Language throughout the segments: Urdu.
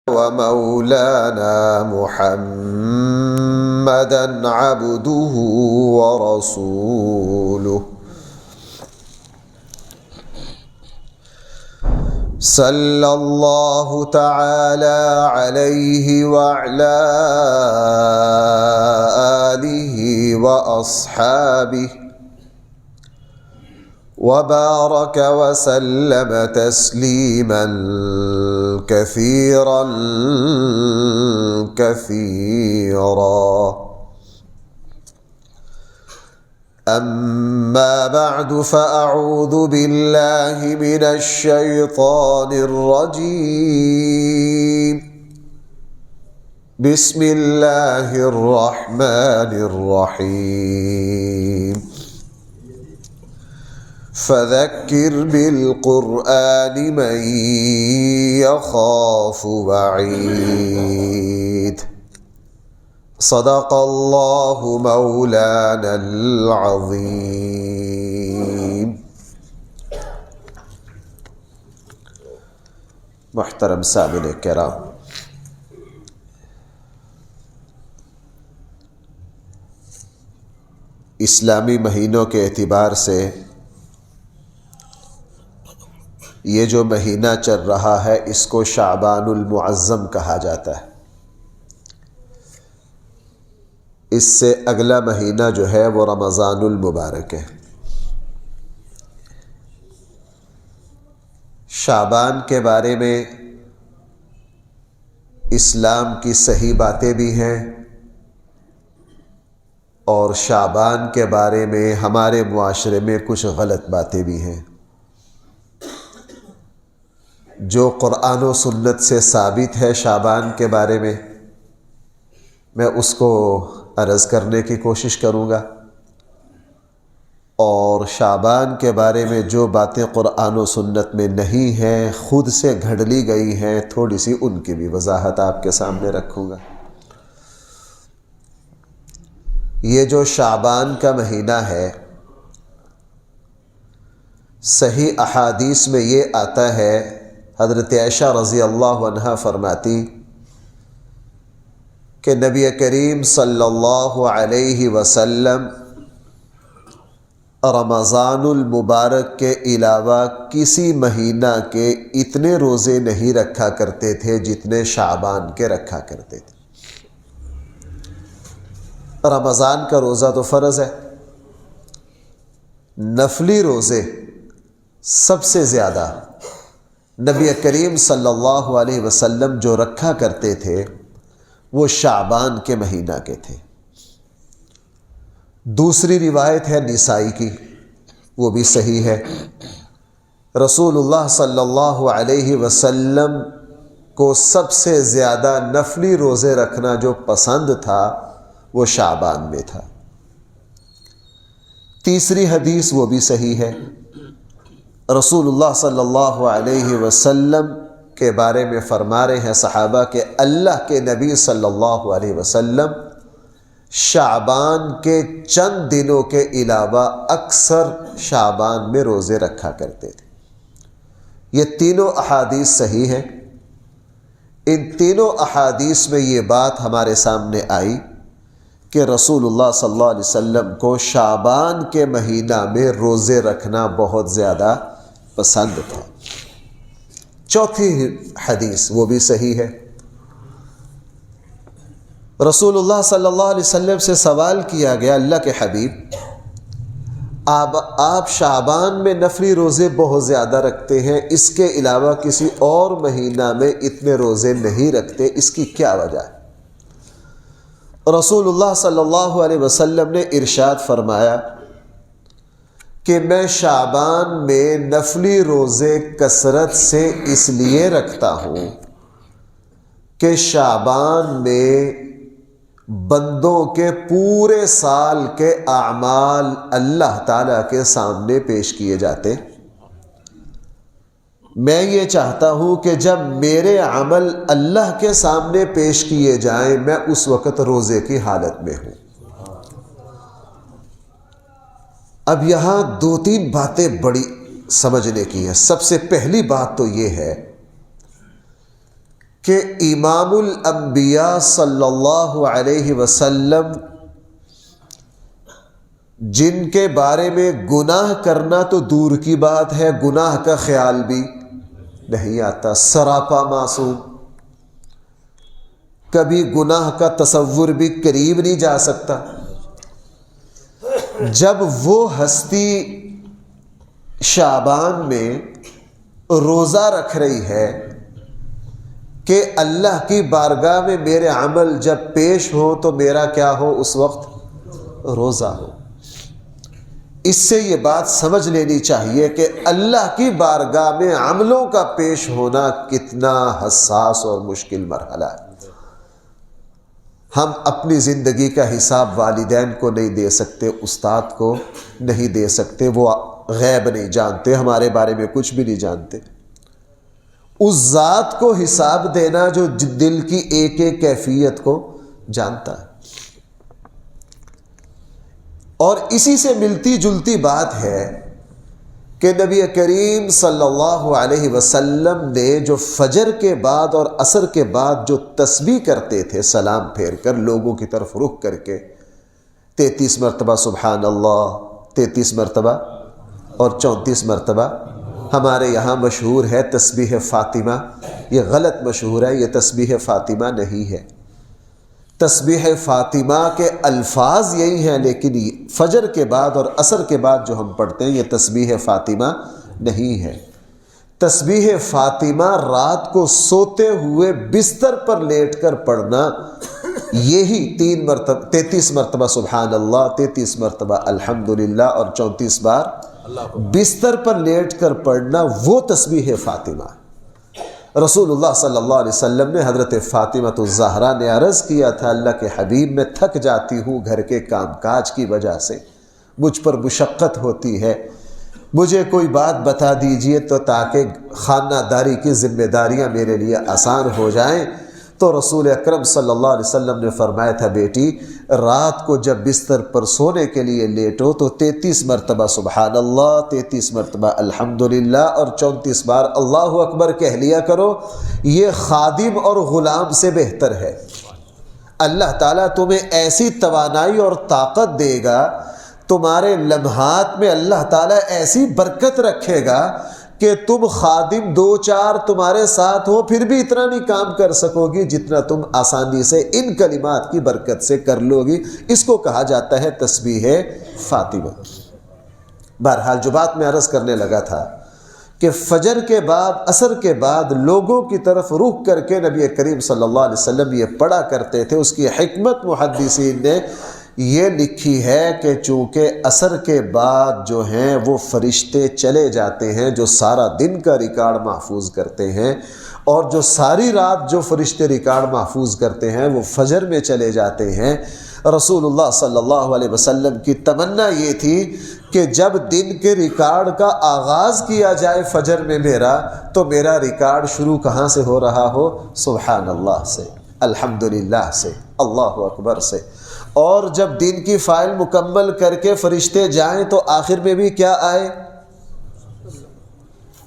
ومولانا محمدا عبده ورسوله صلى الله تعالى عليه وعلى آله وأصحابه وبارك وسلم تسليما كثيرا كثيرا. أما بعد فأعوذ بالله من الشيطان الرجيم. بسم الله الرحمن الرحيم. فذكر بالقرآن من يخاف وعيد. صدق الله مولانا العظيم. محترم سامعین کرام، اسلامی مہینوں کے اعتبار سے یہ جو مہینہ چل رہا ہے اس کو شعبان المعظم کہا جاتا ہے. اس سے اگلا مہینہ جو ہے وہ رمضان المبارک ہے. شعبان کے بارے میں اسلام کی صحیح باتیں بھی ہیں اور شعبان کے بارے میں ہمارے معاشرے میں کچھ غلط باتیں بھی ہیں. جو قرآن و سنت سے ثابت ہے شعبان کے بارے میں اس کو عرض کرنے کی کوشش کروں گا، اور شعبان کے بارے میں جو باتیں قرآن و سنت میں نہیں ہیں، خود سے گھڑ لی گئی ہیں، تھوڑی سی ان کی بھی وضاحت آپ کے سامنے رکھوں گا. یہ جو شعبان کا مہینہ ہے، صحیح احادیث میں یہ آتا ہے، حضرت عائشہ رضی اللہ عنہا فرماتی کہ نبی کریم صلی اللہ علیہ وسلم رمضان المبارک کے علاوہ کسی مہینہ کے اتنے روزے نہیں رکھا کرتے تھے جتنے شعبان کے رکھا کرتے تھے. رمضان کا روزہ تو فرض ہے، نفلی روزے سب سے زیادہ نبی کریم صلی اللہ علیہ وسلم جو رکھا کرتے تھے وہ شعبان کے مہینہ کے تھے. دوسری روایت ہے نسائی کی، وہ بھی صحیح ہے. رسول اللہ صلی اللہ علیہ وسلم کو سب سے زیادہ نفلی روزے رکھنا جو پسند تھا وہ شعبان میں تھا. تیسری حدیث وہ بھی صحیح ہے. رسول اللہ صلی اللہ علیہ وسلم کے بارے میں فرما رہے ہیں صحابہ کہ اللہ کے نبی صلی اللہ علیہ وسلم شعبان کے چند دنوں کے علاوہ اکثر شعبان میں روزے رکھا کرتے تھے. یہ تینوں احادیث صحیح ہیں. ان تینوں احادیث میں یہ بات ہمارے سامنے آئی کہ رسول اللہ صلی اللہ علیہ وسلم کو شعبان کے مہینہ میں روزے رکھنا بہت زیادہ پسند تھا. چوتھی حدیث وہ بھی صحیح ہے. رسول اللہ صلی اللہ علیہ وسلم سے سوال کیا گیا، اللہ کے حبیب آپ شعبان میں نفلی روزے بہت زیادہ رکھتے ہیں، اس کے علاوہ کسی اور مہینہ میں اتنے روزے نہیں رکھتے، اس کی کیا وجہ ہے؟ رسول اللہ صلی اللہ علیہ وسلم نے ارشاد فرمایا کہ میں شعبان میں نفلی روزے کثرت سے اس لیے رکھتا ہوں کہ شعبان میں بندوں کے پورے سال کے اعمال اللہ تعالیٰ کے سامنے پیش کیے جاتے. میں یہ چاہتا ہوں کہ جب میرے عمل اللہ کے سامنے پیش کیے جائیں میں اس وقت روزے کی حالت میں ہوں. اب یہاں دو تین باتیں بڑی سمجھنے کی ہیں. سب سے پہلی بات تو یہ ہے کہ امام الانبیاء صلی اللہ علیہ وسلم جن کے بارے میں گناہ کرنا تو دور کی بات ہے، گناہ کا خیال بھی نہیں آتا، سراپا معصوم، کبھی گناہ کا تصور بھی قریب نہیں جا سکتا، جب وہ ہستی شعبان میں روزہ رکھ رہی ہے کہ اللہ کی بارگاہ میں میرے عمل جب پیش ہو تو میرا کیا ہو؟ اس وقت روزہ ہو۔ اس سے یہ بات سمجھ لینی چاہیے کہ اللہ کی بارگاہ میں عملوں کا پیش ہونا کتنا حساس اور مشکل مرحلہ ہے۔ ہم اپنی زندگی کا حساب والدین کو نہیں دے سکتے، استاد کو نہیں دے سکتے، وہ غیب نہیں جانتے، ہمارے بارے میں کچھ بھی نہیں جانتے۔ اس ذات کو حساب دینا جو دل کی ایک ایک کیفیت کو جانتا ہے۔ اور اسی سے ملتی جلتی بات ہے کہ نبی کریم صلی اللہ علیہ وسلم نے جو فجر کے بعد اور عصر کے بعد جو تسبیح کرتے تھے سلام پھیر کر، لوگوں کی طرف رخ کر کے 33 مرتبہ سبحان اللہ، 33 مرتبہ اور 34 مرتبہ، ہمارے یہاں مشہور ہے تسبیح فاطمہ، یہ غلط مشہور ہے، یہ تسبیح فاطمہ نہیں ہے۔ تسبیح فاطمہ کے الفاظ یہی ہیں، لیکن فجر کے بعد اور عصر کے بعد جو ہم پڑھتے ہیں یہ تسبیح فاطمہ نہیں ہے۔ تسبیح فاطمہ رات کو سوتے ہوئے بستر پر لیٹ کر پڑھنا، یہی 33 مرتبہ سبحان اللہ، 33 مرتبہ الحمدللہ اور 34 بار بستر پر لیٹ کر پڑھنا، وہ تسبیح فاطمہ۔ رسول اللہ صلی اللہ علیہ وسلم نے حضرت فاطمہ الزہرا نے عرض کیا تھا، اللہ کے حبیب میں تھک جاتی ہوں گھر کے کام کاج کی وجہ سے، مجھ پر مشقت ہوتی ہے، مجھے کوئی بات بتا دیجئے تو تاکہ خانہ داری کی ذمہ داریاں میرے لیے آسان ہو جائیں۔ تو رسول اکرم صلی اللہ علیہ وسلم نے فرمایا تھا، بیٹی رات کو جب بستر پر سونے کے لیے لیٹو تو 33 مرتبہ سبحان اللہ، 33 مرتبہ الحمدللہ اور 34 بار اللہ اکبر کہہ لیا کرو، یہ خادم اور غلام سے بہتر ہے۔ اللہ تعالیٰ تمہیں ایسی توانائی اور طاقت دے گا، تمہارے لمحات میں اللہ تعالیٰ ایسی برکت رکھے گا کہ تم خادم 2-4 تمہارے ساتھ ہو پھر بھی اتنا نہیں کام کر سکو گی جتنا تم آسانی سے ان کلمات کی برکت سے کر لو گی۔ اس کو کہا جاتا ہے تسبیح فاطمہ۔ بہرحال جو بات میں عرض کرنے لگا تھا کہ فجر کے بعد عصر کے بعد لوگوں کی طرف رخ کر کے نبی کریم صلی اللہ علیہ وسلم یہ پڑھا کرتے تھے۔ اس کی حکمت محدثین نے یہ لکھی ہے کہ چونکہ عصر کے بعد جو ہیں وہ فرشتے چلے جاتے ہیں جو سارا دن کا ریکارڈ محفوظ کرتے ہیں، اور جو ساری رات جو فرشتے ریکارڈ محفوظ کرتے ہیں وہ فجر میں چلے جاتے ہیں۔ رسول اللہ صلی اللہ علیہ وسلم کی تمنا یہ تھی کہ جب دن کے ریکارڈ کا آغاز کیا جائے فجر میں میرا، تو میرا ریکارڈ شروع کہاں سے ہو رہا ہو؟ سبحان اللہ سے، الحمدللہ سے، اللہ اکبر سے۔ اور جب دن کی فائل مکمل کر کے فرشتے جائیں تو آخر میں بھی کیا آئے؟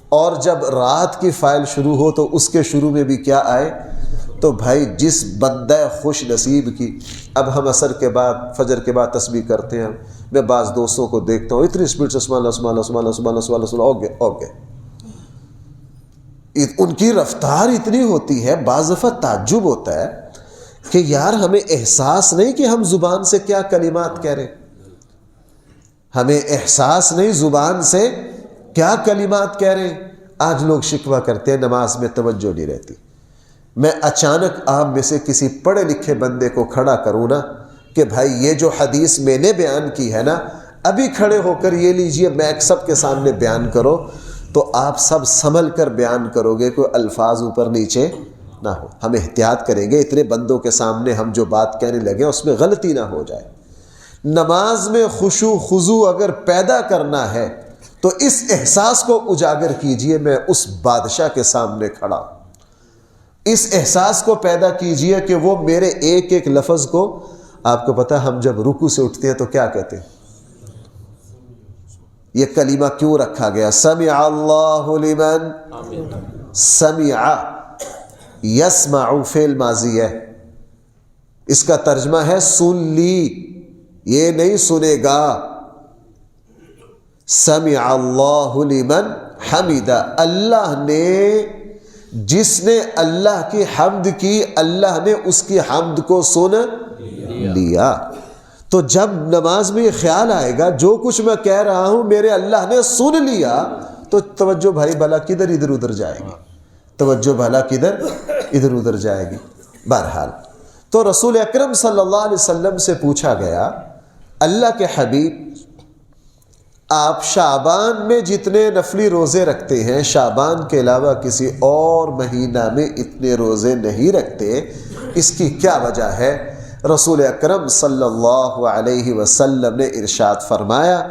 اور جب رات کی فائل شروع ہو تو اس کے شروع میں بھی کیا آئے؟ تو بھائی جس بندہ خوش نصیب کی، اب ہم عصر کے بعد فجر کے بعد تسبیح کرتے ہیں، میں بعض دوستوں کو دیکھتا ہوں اتنی اسپیڈ سے سبحان اللہ سبحان اللہ سبحان اللہ سبحان اللہ سبحان اللہ اوکے ان کی رفتار اتنی ہوتی ہے، بعض دفعہ تعجب ہوتا ہے کہ یار ہمیں احساس نہیں کہ ہم زبان سے کیا کلمات کہہ رہے ہیں، ہمیں احساس نہیں زبان سے کیا کلمات کہہ رہے ہیں۔ آج لوگ شکوہ کرتے ہیں نماز میں توجہ نہیں رہتی۔ میں اچانک آپ میں سے کسی پڑھے لکھے بندے کو کھڑا کروں نا کہ بھائی یہ جو حدیث میں نے بیان کی ہے نا، ابھی کھڑے ہو کر یہ لیجئے میک سب کے سامنے بیان کرو، تو آپ سب سنبھل کر بیان کرو گے، کوئی الفاظ اوپر نیچے نہ ہو۔ ہم احتیاط کریں گے، اتنے بندوں کے سامنے ہم جو بات کہنے لگے اس میں غلطی نہ ہو جائے۔ نماز میں خشوع خضوع اگر پیدا کرنا ہے تو اس احساس کو اجاگر کیجئے، میں اس بادشاہ کے سامنے کھڑا ہوں۔ اس احساس کو پیدا کیجئے کہ وہ میرے ایک ایک لفظ کو، آپ کو پتہ ہم جب رکوع سے اٹھتے ہیں تو کیا کہتے ہیں؟ یہ کلمہ کیوں رکھا گیا؟ سمع اللہ لمن سمع، یسمع فعل ماضی ہے، اس کا ترجمہ ہے سن لی، یہ نہیں سنے گا۔ سمع اللہ لمن حمدہ، اللہ نے، جس نے اللہ کی حمد کی، اللہ نے اس کی حمد کو سن لیا۔ تو جب نماز میں یہ خیال آئے گا جو کچھ میں کہہ رہا ہوں میرے اللہ نے سن لیا، تو توجہ بھائی بھلا کدھر ادھر ادھر جائے گی، توجہ بھلا کدھر ادھر ادھر جائے گی۔ بہرحال تو رسول اکرم صلی اللہ علیہ وسلم سے پوچھا گیا، اللہ کے حبیب آپ شعبان میں جتنے نفلی روزے رکھتے ہیں، شعبان کے علاوہ کسی اور مہینہ میں اتنے روزے نہیں رکھتے، اس کی کیا وجہ ہے؟ رسول اکرم صلی اللہ علیہ وسلم نے ارشاد فرمایا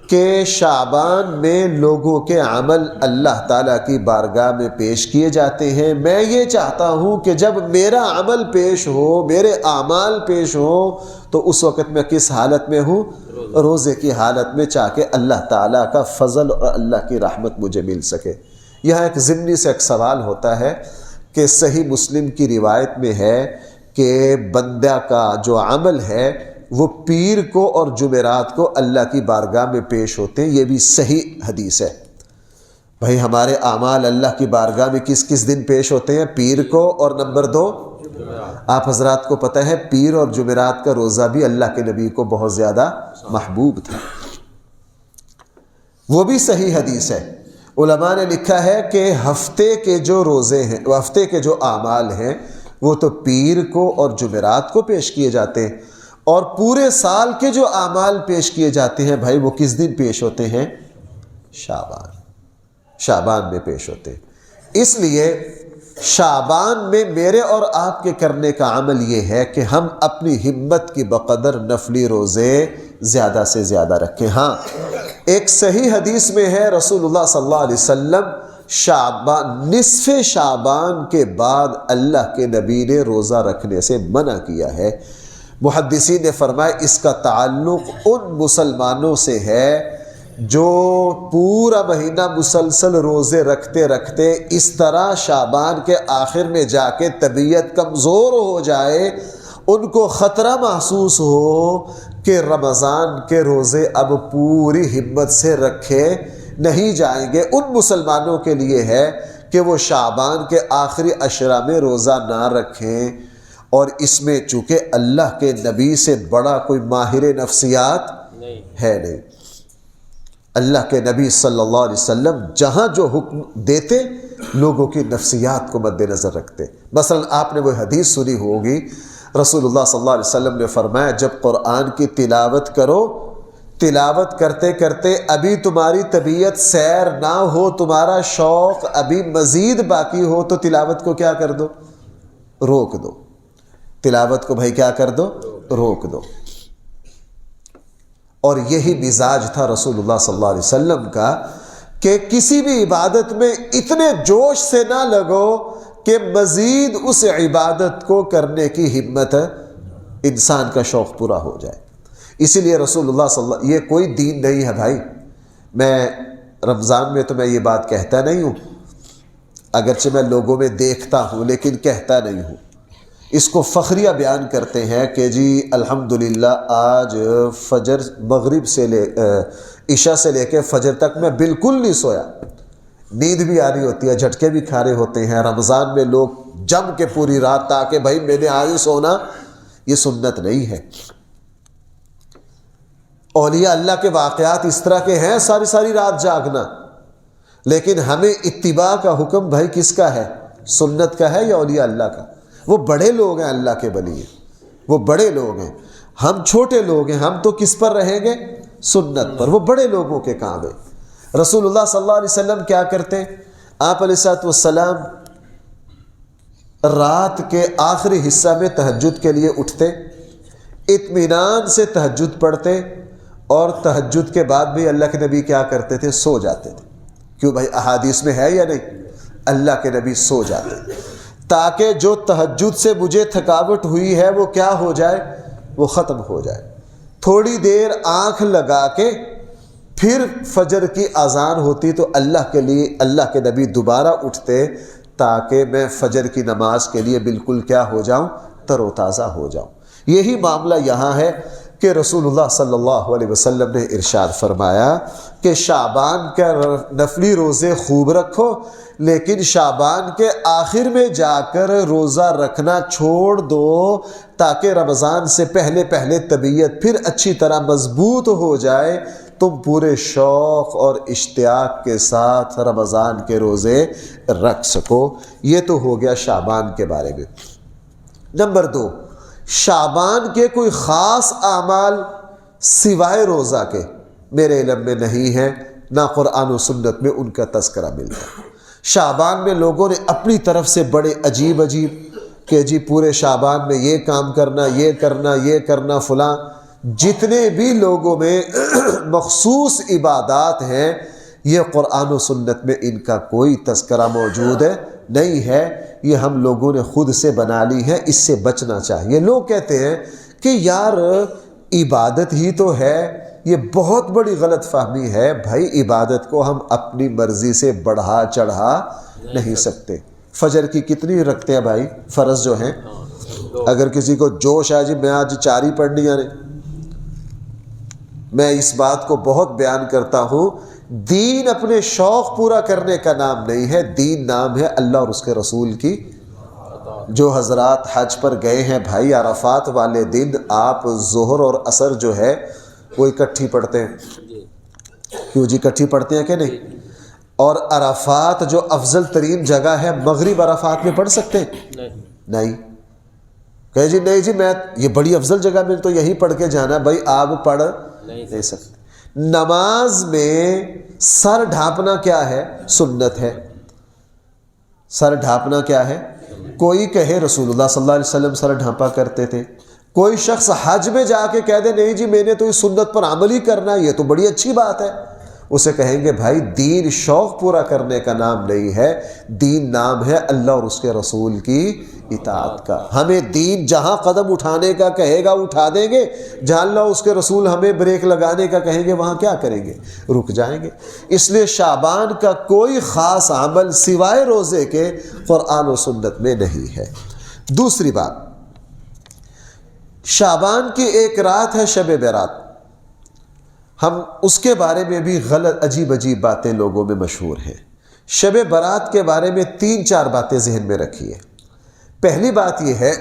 کہ شعبان میں لوگوں کے عمل اللہ تعالیٰ کی بارگاہ میں پیش کیے جاتے ہیں۔ میں یہ چاہتا ہوں کہ جب میرا عمل پیش ہو، میرے اعمال پیش ہوں، تو اس وقت میں کس حالت میں ہوں؟ روزے کی حالت میں، چاہ کے اللہ تعالیٰ کا فضل اور اللہ کی رحمت مجھے مل سکے۔ یہاں ایک ضمنی سے ایک سوال ہوتا ہے کہ صحیح مسلم کی روایت میں ہے کہ بندہ کا جو عمل ہے وہ پیر کو اور جمعرات کو اللہ کی بارگاہ میں پیش ہوتے ہیں، یہ بھی صحیح حدیث ہے۔ بھائی ہمارے اعمال اللہ کی بارگاہ میں کس کس دن پیش ہوتے ہیں؟ پیر کو، اور نمبر 2 آپ حضرات کو پتہ ہے پیر اور جمعرات کا روزہ بھی اللہ کے نبی کو بہت زیادہ محبوب تھا، وہ بھی صحیح حدیث ہے۔ علماء نے لکھا ہے کہ ہفتے کے جو روزے ہیں، ہفتے کے جو اعمال ہیں وہ تو پیر کو اور جمعرات کو پیش کیے جاتے ہیں، اور پورے سال کے جو اعمال پیش کیے جاتے ہیں بھائی وہ کس دن پیش ہوتے ہیں؟ شعبان میں پیش ہوتے ہیں۔ اس لیے شعبان میں میرے اور آپ کے کرنے کا عمل یہ ہے کہ ہم اپنی ہمت کی بقدر نفلی روزے زیادہ سے زیادہ رکھیں۔ ہاں ایک صحیح حدیث میں ہے رسول اللہ صلی اللہ علیہ وسلم شعبان، نصف شعبان کے بعد اللہ کے نبی نے روزہ رکھنے سے منع کیا ہے۔ محدثین نے فرمایا اس کا تعلق ان مسلمانوں سے ہے جو پورا مہینہ مسلسل روزے رکھتے رکھتے اس طرح شعبان کے آخر میں جا کے طبیعت کمزور ہو جائے، ان کو خطرہ محسوس ہو کہ رمضان کے روزے اب پوری ہمت سے رکھے نہیں جائیں گے۔ ان مسلمانوں کے لیے ہے کہ وہ شعبان کے آخری عشرہ میں روزہ نہ رکھیں، اور اس میں چونکہ اللہ کے نبی سے بڑا کوئی ماہر نفسیات ہے نہیں۔ اللہ کے نبی صلی اللہ علیہ وسلم جہاں جو حکم دیتے لوگوں کی نفسیات کو مد نظر رکھتے۔ مثلا آپ نے وہ حدیث سنی ہوگی، رسول اللہ صلی اللہ علیہ وسلم نے فرمایا جب قرآن کی تلاوت کرو، تلاوت کرتے کرتے ابھی تمہاری طبیعت سیر نہ ہو، تمہارا شوق ابھی مزید باقی ہو، تو تلاوت کو کیا کر دو؟ روک دو۔ تلاوت کو بھائی کیا کر دو؟ روک دو۔ اور یہی مزاج تھا رسول اللہ صلی اللہ علیہ وسلم کا کہ کسی بھی عبادت میں اتنے جوش سے نہ لگو کہ مزید اس عبادت کو کرنے کی ہمت انسان کا شوق پورا ہو جائے۔ اسی لیے رسول اللہ صلی اللہ علیہ وسلم، یہ کوئی دین نہیں ہے بھائی، میں رمضان میں تو میں یہ بات کہتا نہیں ہوں، اگرچہ میں لوگوں میں دیکھتا ہوں لیکن کہتا نہیں ہوں، اس کو فخریہ بیان کرتے ہیں کہ جی الحمدللہ آج فجر مغرب سے عشاء سے لے کے فجر تک میں بالکل نہیں سویا، نیند بھی آ رہی ہوتی ہے، جھٹکے بھی کھا رہے ہوتے ہیں۔ رمضان میں لوگ جم کے پوری رات تاکہ بھائی میں نے آج ہی سونا، یہ سنت نہیں ہے۔ اولیاء اللہ کے واقعات اس طرح کے ہیں، ساری ساری رات جاگنا، لیکن ہمیں اتباع کا حکم بھائی کس کا ہے؟ سنت کا ہے یا اولیاء اللہ کا؟ وہ بڑے لوگ ہیں، اللہ کے ولی ہیں، وہ بڑے لوگ ہیں، ہم چھوٹے لوگ ہیں، ہم تو کس پر رہیں گے؟ سنت پر۔ وہ بڑے لوگوں کے کام ہے۔ رسول اللہ صلی اللہ علیہ وسلم کیا کرتے ہیں؟ آپ علیہ السلام رات کے آخری حصہ میں تہجد کے لیے اٹھتے، اطمینان سے تہجد پڑھتے، اور تہجد کے بعد بھی اللہ کے نبی کیا کرتے تھے؟ سو جاتے تھے۔ کیوں بھائی احادیث میں ہے یا نہیں؟ اللہ کے نبی سو جاتے تاکہ جو تہجد سے مجھے تھکاوٹ ہوئی ہے وہ کیا ہو جائے؟ وہ ختم ہو جائے۔ تھوڑی دیر آنکھ لگا کے پھر فجر کی اذان ہوتی تو اللہ کے لیے اللہ کے نبی دوبارہ اٹھتے، تاکہ میں فجر کی نماز کے لیے بالکل کیا ہو جاؤں، تر و تازہ ہو جاؤں۔ یہی معاملہ یہاں ہے کہ رسول اللہ صلی اللہ علیہ وسلم نے ارشاد فرمایا کہ شعبان کے نفلی روزے خوب رکھو، لیکن شعبان کے آخر میں جا کر روزہ رکھنا چھوڑ دو تاکہ رمضان سے پہلے پہلے طبیعت پھر اچھی طرح مضبوط ہو جائے، تم پورے شوق اور اشتیاق کے ساتھ رمضان کے روزے رکھ سکو۔ یہ تو ہو گیا شعبان کے بارے میں۔ نمبر 2، شعبان کے کوئی خاص اعمال سوائے روزہ کے میرے علم میں نہیں ہے، نہ قرآن و سنت میں ان کا تذکرہ ملتا۔ شعبان میں لوگوں نے اپنی طرف سے بڑے عجیب کہ جی پورے شعبان میں یہ کام کرنا، یہ کرنا، یہ کرنا، فلاں، جتنے بھی لوگوں میں مخصوص عبادات ہیں یہ قرآن و سنت میں ان کا کوئی تذکرہ موجود نہیں ہے، یہ ہم لوگوں نے خود سے بنا لی ہے، اس سے بچنا چاہیے۔ لوگ کہتے ہیں کہ یار عبادت ہی تو ہے، یہ بہت بڑی غلط فہمی ہے۔ بھائی عبادت کو ہم اپنی مرضی سے بڑھا چڑھا نہیں سکتے۔ فجر کی کتنی رکھتے ہیں بھائی فرض جو ہیں؟ اگر کسی کو جوش آ جی میں آج 4 ہی پڑھنی ہے، میں اس بات کو بہت بیان کرتا ہوں، دین اپنے شوق پورا کرنے کا نام نہیں ہے، دین نام ہے اللہ اور اس کے رسول کی۔ جو حضرات حج پر گئے ہیں بھائی، عرفات والے دن آپ ظہر اور عصر جو ہے وہ اکٹھی پڑھتے ہیں، کیوں جی اکٹھی پڑھتے ہیں کہ نہیں؟ اور عرفات جو افضل ترین جگہ ہے، مغرب عرفات میں پڑھ سکتے ہیں؟ نہیں۔ کہے جی نہیں جی میں یہ بڑی افضل جگہ میں تو یہی پڑھ کے جانا، بھائی آپ پڑھ نہیں سکتے۔ نماز میں سر ڈھانپنا کیا ہے؟ سنت ہے۔ سر ڈھانپنا کیا ہے؟ کوئی کہے رسول اللہ صلی اللہ علیہ وسلم سر ڈھانپا کرتے تھے، کوئی شخص حج میں جا کے کہہ دے نہیں جی میں نے تو اس سنت پر عمل ہی کرنا، یہ تو بڑی اچھی بات ہے، اسے کہیں گے بھائی دین شوق پورا کرنے کا نام نہیں ہے، دین نام ہے اللہ اور اس کے رسول کی اطاعت کا۔ ہمیں دین جہاں قدم اٹھانے کا کہے گا اٹھا دیں گے، جہاں اللہ اس کے رسول ہمیں بریک لگانے کا کہیں گے وہاں کیا کریں گے؟ رک جائیں گے۔ اس لیے شعبان کا کوئی خاص عمل سوائے روزے کے قرآن و سنت میں نہیں ہے۔ دوسری بات، شعبان کی ایک رات ہے شب برات، ہم اس کے بارے میں بھی غلط عجیب باتیں لوگوں میں مشہور ہیں۔ شب برات کے بارے میں 3-4 باتیں ذہن میں رکھیے۔ پہلی بات یہ ہے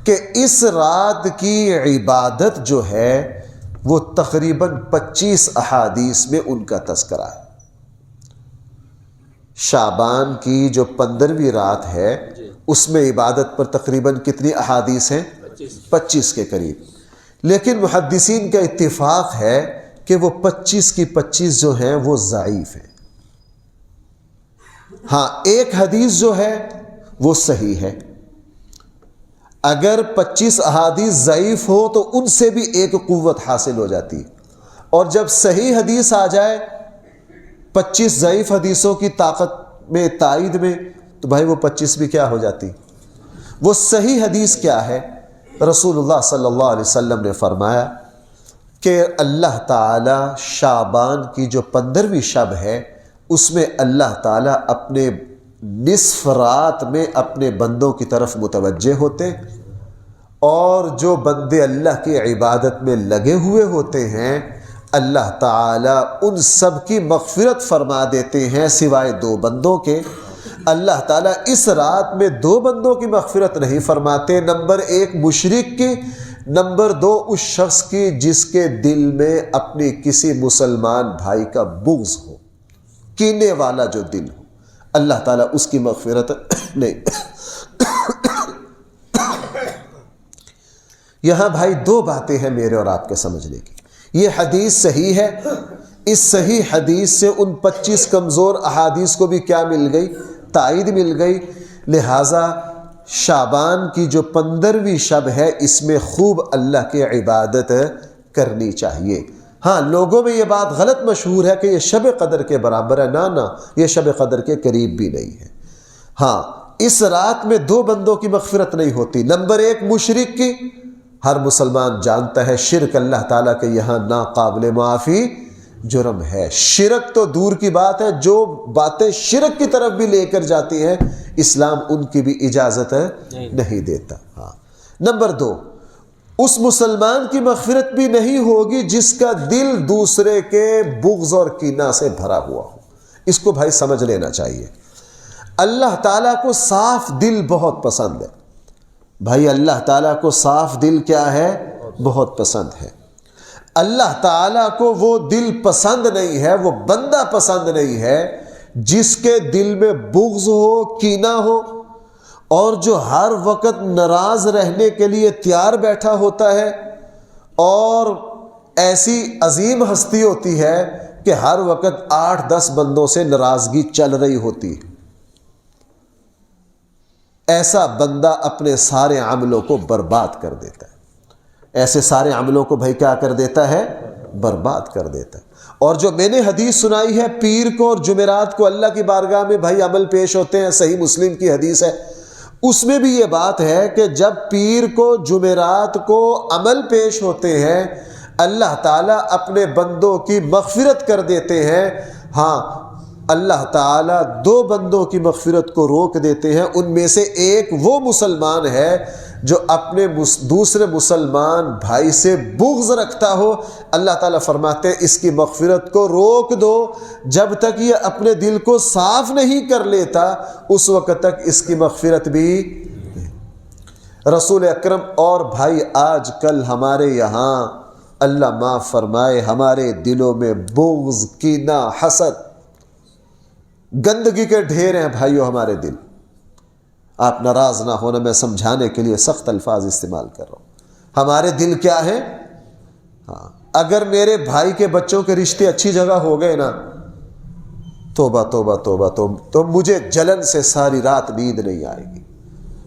کہ اس رات کی عبادت جو ہے وہ تقریباً 25 احادیث میں ان کا تذکرہ ہے۔ شعبان کی جو 15ویں رات ہے اس میں عبادت پر تقریباً کتنی احادیث ہیں؟ 25 کے قریب۔ لیکن محدثین کا اتفاق ہے کہ وہ 25 کی 25 جو ہیں وہ ضعیف ہیں۔ ہاں ایک حدیث جو ہے وہ صحیح ہے۔ اگر 25 احادیث ضعیف ہو تو ان سے بھی ایک قوت حاصل ہو جاتی، اور جب صحیح حدیث آ جائے 25 ضعیف حدیثوں کی طاقت میں تائید میں تو بھائی وہ 25 بھی کیا ہو جاتی۔ وہ صحیح حدیث کیا ہے؟ رسول اللہ صلی اللہ علیہ وسلم نے فرمایا کہ اللہ تعالی شعبان کی جو 15ویں شب ہے اس میں اللہ تعالیٰ اپنے نصف رات میں اپنے بندوں کی طرف متوجہ ہوتے، اور جو بندے اللہ کی عبادت میں لگے ہوئے ہوتے ہیں اللہ تعالیٰ ان سب کی مغفرت فرما دیتے ہیں سوائے 2 بندوں کے۔ اللہ تعالیٰ اس رات میں 2 بندوں کی مغفرت نہیں فرماتے، نمبر 1 مشرک کی، نمبر 2 اس شخص کی جس کے دل میں اپنی کسی مسلمان بھائی کا بغض ہو، کینے والا جو دل ہو، اللہ تعالیٰ اس کی مغفرت نہیں۔ یہاں بھائی 2 باتیں ہیں میرے اور آپ کے سمجھنے کی۔ یہ حدیث صحیح ہے، اس صحیح حدیث سے ان 25 کمزور احادیث کو بھی کیا مل گئی؟ تائید مل گئی۔ لہٰذا شعبان کی جو 15ویں شب ہے اس میں خوب اللہ کی عبادت کرنی چاہیے۔ ہاں لوگوں میں یہ بات غلط مشہور ہے کہ یہ شب قدر کے برابر ہے، نہ یہ شب قدر کے قریب بھی نہیں ہے۔ ہاں اس رات میں 2 بندوں کی مغفرت نہیں ہوتی، نمبر 1 مشرک کی، ہر مسلمان جانتا ہے شرک اللہ تعالیٰ کے یہاں ناقابل معافی جرم ہے۔ شرک تو دور کی بات ہے، جو باتیں شرک کی طرف بھی لے کر جاتی ہیں اسلام ان کی بھی اجازت نہیں دیتا۔ ہاں۔ نمبر 2، اس مسلمان کی مغفرت بھی نہیں ہوگی جس کا دل دوسرے کے بغض اور کینہ سے بھرا ہوا ہو۔ اس کو بھائی سمجھ لینا چاہیے۔ اللہ تعالیٰ کو صاف دل بہت پسند ہے بھائی، اللہ تعالیٰ کو صاف دل کیا ہے؟ بہت پسند ہے۔ اللہ تعالیٰ کو وہ دل پسند نہیں ہے، وہ بندہ پسند نہیں ہے جس کے دل میں بغض ہو، کینہ ہو، اور جو ہر وقت ناراض رہنے کے لیے تیار بیٹھا ہوتا ہے، اور ایسی عظیم ہستی ہوتی ہے کہ ہر وقت 8-10 بندوں سے ناراضگی چل رہی ہوتی ہے۔ ایسا بندہ اپنے سارے عملوں کو برباد کر دیتا ہے۔ ایسے سارے عملوں کو بھائی کیا کر دیتا ہے؟ برباد کر دیتا ہے۔ اور جو میں نے حدیث سنائی ہے، پیر کو اور جمعرات کو اللہ کی بارگاہ میں بھائی عمل پیش ہوتے ہیں، صحیح مسلم کی حدیث ہے، اس میں بھی یہ بات ہے کہ جب پیر کو جمعرات کو عمل پیش ہوتے ہیں، اللہ تعالیٰ اپنے بندوں کی مغفرت کر دیتے ہیں۔ ہاں، اللہ تعالیٰ 2 بندوں کی مغفرت کو روک دیتے ہیں، ان میں سے ایک وہ مسلمان ہے جو اپنے دوسرے مسلمان بھائی سے بغض رکھتا ہو۔ اللہ تعالیٰ فرماتے ہیں اس کی مغفرت کو روک دو، جب تک یہ اپنے دل کو صاف نہیں کر لیتا اس وقت تک اس کی مغفرت بھی۔ رسول اکرم اور بھائی آج کل ہمارے یہاں اللہ معاف فرمائے ہمارے دلوں میں بغض، کینہ، حسد، گندگی کے ڈھیر ہیں بھائیو ہمارے دل۔ آپ ناراض نہ ہونا، میں سمجھانے کے لیے سخت الفاظ استعمال کر رہا ہوں۔ ہمارے دل کیا ہے؟ ہاں، اگر میرے بھائی کے بچوں کے رشتے اچھی جگہ ہو گئے نا، توبہ توبہ توبہ، تو مجھے جلن سے ساری رات نیند نہیں آئے گی،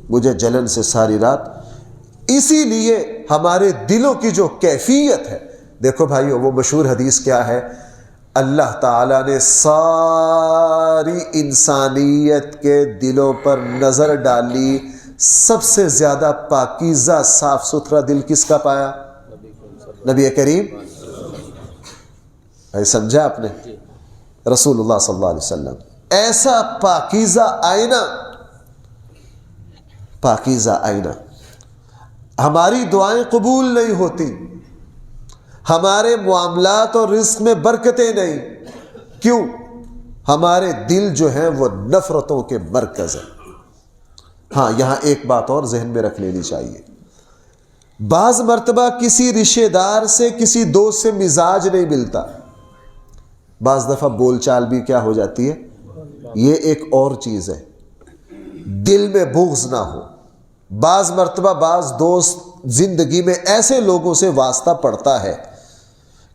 مجھے جلن سے ساری رات۔ اسی لیے ہمارے دلوں کی جو کیفیت ہے، دیکھو بھائیو وہ مشہور حدیث کیا ہے؟ اللہ تعالیٰ نے ساری انسانیت کے دلوں پر نظر ڈالی، سب سے زیادہ پاکیزہ صاف ستھرا دل کس کا پایا؟ نبی کریم۔ سمجھا آپ نے؟ رسول اللہ صلی اللہ علیہ وسلم۔ ایسا پاکیزہ آئینہ، پاکیزہ آئینہ۔ ہماری دعائیں قبول نہیں ہوتی، ہمارے معاملات اور رزق میں برکتیں نہیں، کیوں؟ ہمارے دل جو ہیں وہ نفرتوں کے مرکز ہیں۔ ہاں، یہاں ایک بات اور ذہن میں رکھ لینی چاہیے، بعض مرتبہ کسی رشتہ دار سے، کسی دوست سے مزاج نہیں ملتا، بعض دفعہ بول چال بھی کیا ہو جاتی ہے، یہ ایک اور چیز ہے، دل میں بغض نہ ہو۔ بعض مرتبہ بعض دوست زندگی میں ایسے لوگوں سے واسطہ پڑتا ہے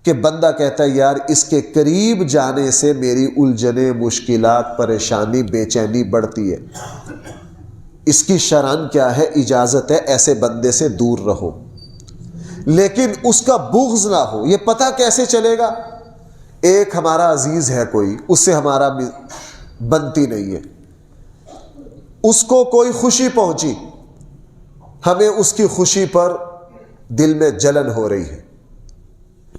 کہ بندہ کہتا ہے یار اس کے قریب جانے سے میری الجھنیں، مشکلات، پریشانی، بے چینی بڑھتی ہے، اس کی شرعاً کیا ہے؟ اجازت ہے ایسے بندے سے دور رہو، لیکن اس کا بغض نہ ہو۔ یہ پتہ کیسے چلے گا؟ ایک ہمارا عزیز ہے کوئی، اس سے ہمارا بنتی نہیں ہے، اس کو کوئی خوشی پہنچی، ہمیں اس کی خوشی پر دل میں جلن ہو رہی ہے،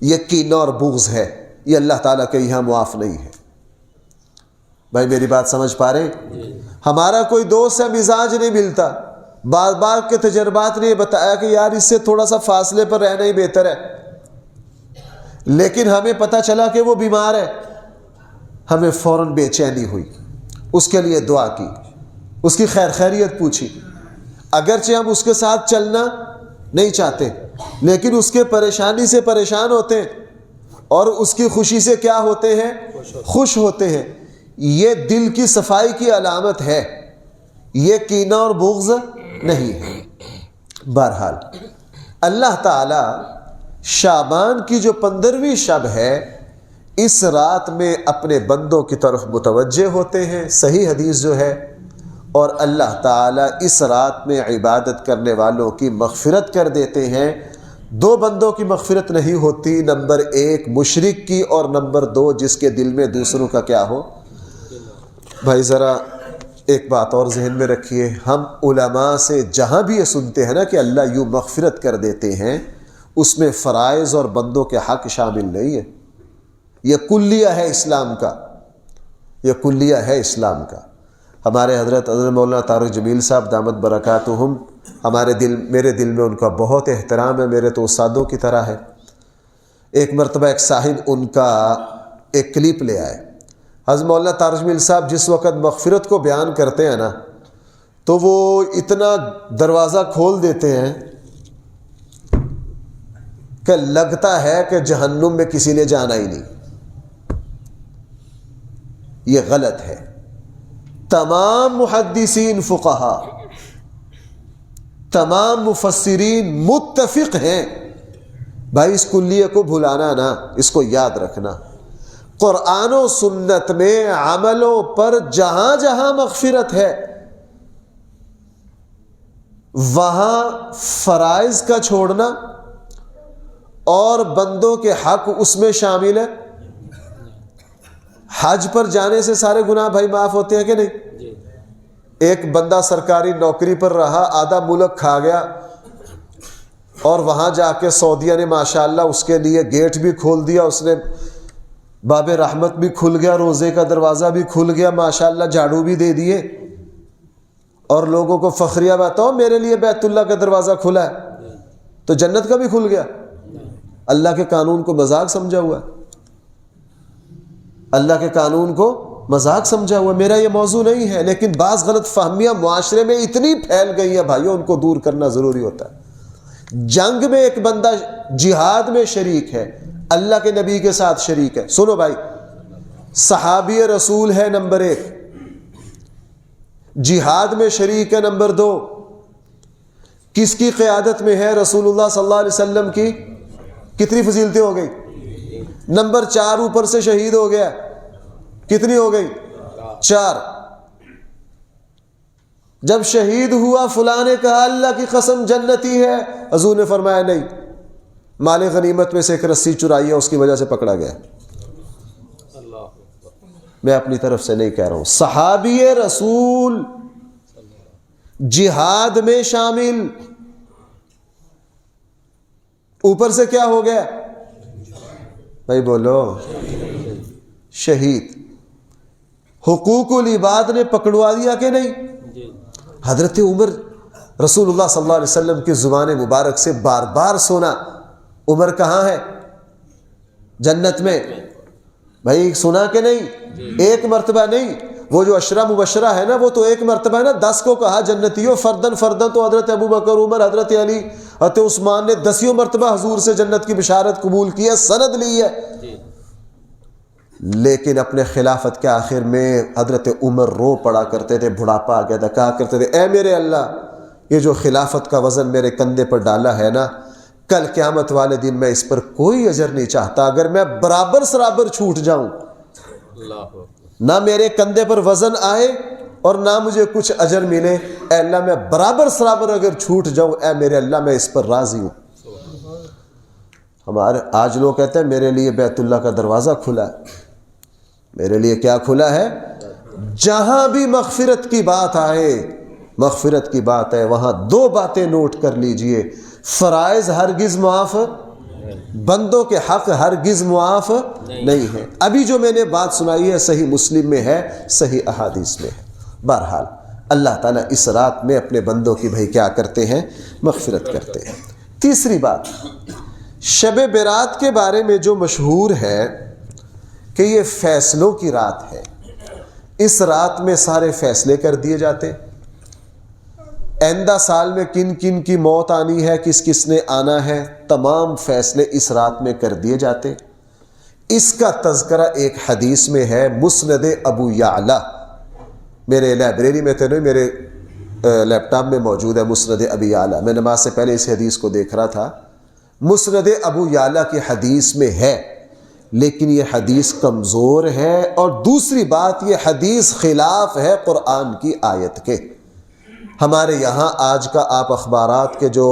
یہ کینہ اور بغض ہے، یہ اللہ تعالیٰ کے یہاں معاف نہیں ہے۔ بھائی میری بات سمجھ پا رہے ہیں؟ ہمارا کوئی دوست ہے، مزاج نہیں ملتا، بار بار کے تجربات نے یہ بتایا کہ یار اس سے تھوڑا سا فاصلے پر رہنا ہی بہتر ہے، لیکن ہمیں پتہ چلا کہ وہ بیمار ہے، ہمیں فوراً بے چینی ہوئی، اس کے لیے دعا کی، اس کی خیر خیریت پوچھی، اگرچہ ہم اس کے ساتھ چلنا نہیں چاہتے لیکن اس کے پریشانی سے پریشان ہوتے ہیں اور اس کی خوشی سے کیا ہوتے ہیں؟ خوش ہوتے ہیں۔ یہ دل کی صفائی کی علامت ہے، یہ کینہ اور بغض نہیں ہے۔ بہرحال اللہ تعالی شعبان کی جو 15ویں شب ہے، اس رات میں اپنے بندوں کی طرف متوجہ ہوتے ہیں، صحیح حدیث جو ہے، اور اللہ تعالیٰ اس رات میں عبادت کرنے والوں کی مغفرت کر دیتے ہیں۔ 2 بندوں کی مغفرت نہیں ہوتی، نمبر 1 مشرک کی، اور نمبر 2 جس کے دل میں دوسروں کا کیا ہو۔ بھائی ذرا ایک بات اور ذہن میں رکھیے، ہم علماء سے جہاں بھی یہ سنتے ہیں نا کہ اللہ یوں مغفرت کر دیتے ہیں، اس میں فرائض اور بندوں کے حق شامل نہیں ہے۔ یہ کلیہ ہے اسلام کا، یہ کلیہ ہے اسلام کا۔ ہمارے حضرت مولانا طارق جمیل صاحب دامت برکاتہم، میرے دل میں ان کا بہت احترام ہے، میرے تو استادوں کی طرح ہے۔ ایک مرتبہ ایک صاحب ان کا ایک کلپ لے آئے، حضرت مولانا طارق جمیل صاحب جس وقت مغفرت کو بیان کرتے ہیں نا تو وہ اتنا دروازہ کھول دیتے ہیں کہ لگتا ہے کہ جہنم میں کسی نے جانا ہی نہیں۔ یہ غلط ہے۔ تمام محدثین فقہا، تمام مفسرین متفق ہیں، بھائی اس کلیے کو بھلانا نا، اس کو یاد رکھنا، قرآن و سنت میں عملوں پر جہاں جہاں مغفرت ہے وہاں فرائض کا چھوڑنا اور بندوں کے حق اس میں شامل ہے۔ حج پر جانے سے سارے گناہ بھائی معاف ہوتے ہیں کہ نہیں؟ ایک بندہ سرکاری نوکری پر رہا، آدھا ملک کھا گیا، اور وہاں جا کے سعودیہ نے ماشاءاللہ اس کے لیے گیٹ بھی کھول دیا، اس نے باب رحمت بھی کھل گیا، روزے کا دروازہ بھی کھل گیا، ماشاءاللہ جھاڑو بھی دے دیے، اور لوگوں کو فخریہ بتاؤ میرے لیے بیت اللہ کا دروازہ کھلا ہے، تو جنت کا بھی کھل گیا۔ اللہ کے قانون کو مذاق سمجھا ہوا ہے، اللہ کے قانون کو مذاق سمجھا ہوا۔ میرا یہ موضوع نہیں ہے، لیکن بعض غلط فہمیاں معاشرے میں اتنی پھیل گئی ہیں بھائیوں، ان کو دور کرنا ضروری ہوتا ہے۔ جنگ میں ایک بندہ جہاد میں شریک ہے، اللہ کے نبی کے ساتھ شریک ہے، سنو بھائی، صحابی رسول ہے نمبر 1، جہاد میں شریک ہے نمبر 2، کس کی قیادت میں ہے؟ رسول اللہ صلی اللہ علیہ وسلم کی، کتنی فضیلتیں ہو گئی؟ نمبر 4 اوپر سے شہید ہو گیا، کتنی ہو گئی؟ 4۔ جب شہید ہوا فلاں نے کہا اللہ کی قسم جنتی ہے، حضور نے فرمایا نہیں، مال غنیمت میں سے ایک رسی چرائی ہے، اس کی وجہ سے پکڑا گیا۔ میں اپنی طرف سے نہیں کہہ رہا ہوں، صحابی رسول جہاد میں شامل، اوپر سے کیا ہو گیا بھائی بولو؟ شہید۔ حقوق العباد نے پکڑوا دیا کہ نہیں؟ حضرت عمر رسول اللہ صلی اللہ علیہ وسلم کی زبان مبارک سے بار بار سنا، عمر کہاں ہے؟ جنت میں۔ بھائی سنا کہ نہیں؟ ایک مرتبہ نہیں، وہ جو عشرہ مبشرہ ہے نا وہ تو ایک مرتبہ ہے نا، 10 کو کہا جنتیوں فردن فردن، تو حضرت ابوبکر، عمر، حضرت علی، حضرت عثمان نے 10 مرتبہ حضور سے جنت کی بشارت قبول کی ہے، سند لی ہے۔ لیکن اپنے خلافت کے آخر میں حضرت عمر رو پڑا کرتے تھے، بڑھاپا آ گیا تھا، کہا کرتے تھے اے میرے اللہ، یہ جو خلافت کا وزن میرے کندھے پر ڈالا ہے نا، کل قیامت والے دن میں اس پر کوئی اجر نہیں چاہتا، اگر میں برابر سرابر چھوٹ جاؤں، نہ میرے کندھے پر وزن آئے اور نہ مجھے کچھ اجر ملے، اے اللہ میں برابر سرابر اگر چھوٹ جاؤں، اے میرے اللہ میں اس پر راضی ہوں۔ ہمارے آج لوگ کہتے ہیں میرے لیے بیت اللہ کا دروازہ کھلا ہے، میرے لیے کیا کھلا ہے؟ جہاں بھی مغفرت کی بات آئے، مغفرت کی بات ہے، وہاں 2 باتیں نوٹ کر لیجئے، فرائض ہرگز معاف، بندوں کے حق ہرگز معاف نہیں ہے۔ ابھی جو میں نے بات سنائی ہے صحیح مسلم میں ہے، صحیح احادیث میں ہے۔ بہرحال اللہ تعالیٰ اس رات میں اپنے بندوں کی بھائی کیا کرتے ہیں؟ مغفرت کرتے ہیں۔ تیسری بات، شب برات کے بارے میں جو مشہور ہے کہ یہ فیصلوں کی رات ہے، اس رات میں سارے فیصلے کر دیے جاتے ہیں، آئندہ سال میں کن کن کی موت آنی ہے، کس کس نے آنا ہے، تمام فیصلے اس رات میں کر دیے جاتے ہیں۔ اس کا تذکرہ ایک حدیث میں ہے، مسند ابو یعلا، میرے لائبریری میں تو نہیں، میرے لیپ ٹاپ میں موجود ہے مسند ابو یعلا، میں نماز سے پہلے اس حدیث کو دیکھ رہا تھا، مسند ابو یعلا کی حدیث میں ہے، لیکن یہ حدیث کمزور ہے، اور دوسری بات یہ حدیث خلاف ہے قرآن کی آیت کے۔ ہمارے یہاں آج کا آپ اخبارات کے جو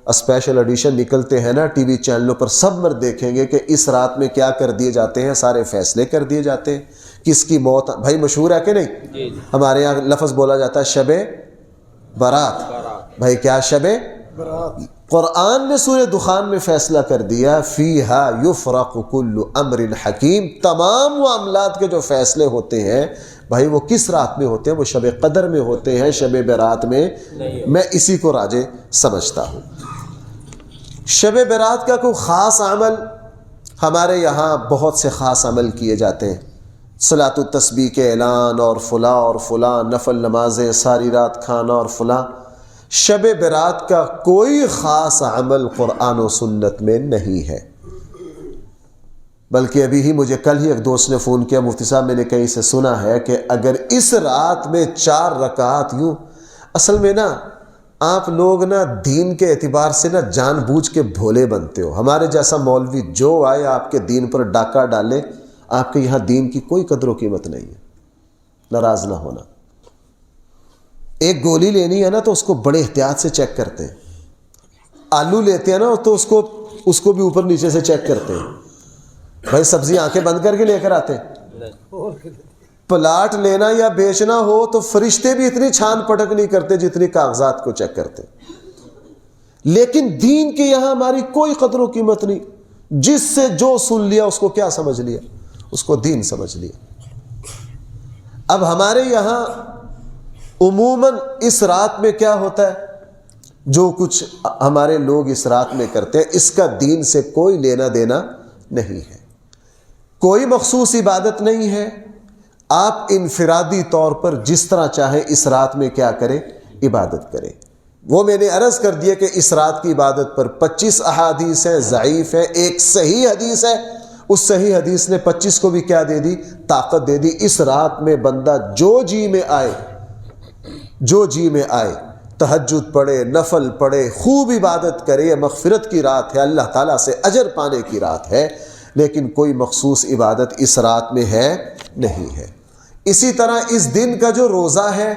اسپیشل ایڈیشن نکلتے ہیں نا ٹی وی چینلوں پر، سب میں دیکھیں گے کہ اس رات میں کیا کر دیے جاتے ہیں، سارے فیصلے کر دیے جاتے ہیں، کس کی موت، بھائی مشہور ہے کہ نہیں؟ ہمارے یہاں لفظ بولا جاتا ہے شب برات، بھائی کیا شب برات، قرآن نے سورہ دخان میں فیصلہ کر دیا فیہا یفرق کل امر حکیم، تمام معاملات کے جو فیصلے ہوتے ہیں بھائی وہ کس رات میں ہوتے ہیں؟ وہ شب قدر میں ہوتے ہیں، شب برات میں میں اسی کو راجح سمجھتا ہوں۔ شب برات کا کوئی خاص عمل، ہمارے یہاں بہت سے خاص عمل کیے جاتے ہیں، صلاۃ التسبیح کے اعلان اور فلاں نفل نمازیں، ساری رات کھانا اور فلاں۔ شب برات کا کوئی خاص عمل قرآن و سنت میں نہیں ہے، بلکہ ابھی ہی مجھے کل ہی ایک دوست نے فون کیا، مفتی صاحب میں نے کہیں سے سنا ہے کہ اگر اس رات میں 4 رکعات یوں، اصل میں نا آپ لوگ نا دین کے اعتبار سے نا جان بوجھ کے بھولے بنتے ہو۔ ہمارے جیسا مولوی جو آئے آپ کے دین پر ڈاکہ ڈالے، آپ کے یہاں دین کی کوئی قدر و قیمت نہیں ہے، ناراض نہ ہونا۔ ایک گولی لینی ہے نا تو اس کو بڑے احتیاط سے چیک کرتے ہیں، آلو لیتے ہیں نا تو اس کو بھی اوپر نیچے سے چیک کرتے ہیں، بھائی سبزی آنکھیں بند کر کے لے کر آتے ہیں۔ پلاٹ لینا یا بیچنا ہو تو فرشتے بھی اتنی چھان پٹک نہیں کرتے جتنی کاغذات کو چیک کرتے، لیکن دین کے یہاں ہماری کوئی قدر و قیمت نہیں، جس سے جو سن لیا اس کو کیا سمجھ لیا؟ اس کو دین سمجھ لیا۔ اب ہمارے یہاں عموماً اس رات میں کیا ہوتا ہے؟ جو کچھ ہمارے لوگ اس رات میں کرتے ہیں اس کا دین سے کوئی لینا دینا نہیں ہے، کوئی مخصوص عبادت نہیں ہے۔ آپ انفرادی طور پر جس طرح چاہیں اس رات میں کیا کریں؟ عبادت کریں۔ وہ میں نے عرض کر دیا کہ اس رات کی عبادت پر 25 احادیث ہیں، ضعیف ہے، ایک صحیح حدیث ہے، اس صحیح حدیث نے 25 کو بھی کیا دے دی؟ طاقت دے دی۔ اس رات میں بندہ جو جی میں آئے تہجد پڑھے، نفل پڑھے، خوب عبادت کرے، مغفرت کی رات ہے، اللہ تعالیٰ سے اجر پانے کی رات ہے، لیکن کوئی مخصوص عبادت اس رات میں ہے نہیں ہے۔ اسی طرح اس دن کا جو روزہ ہے،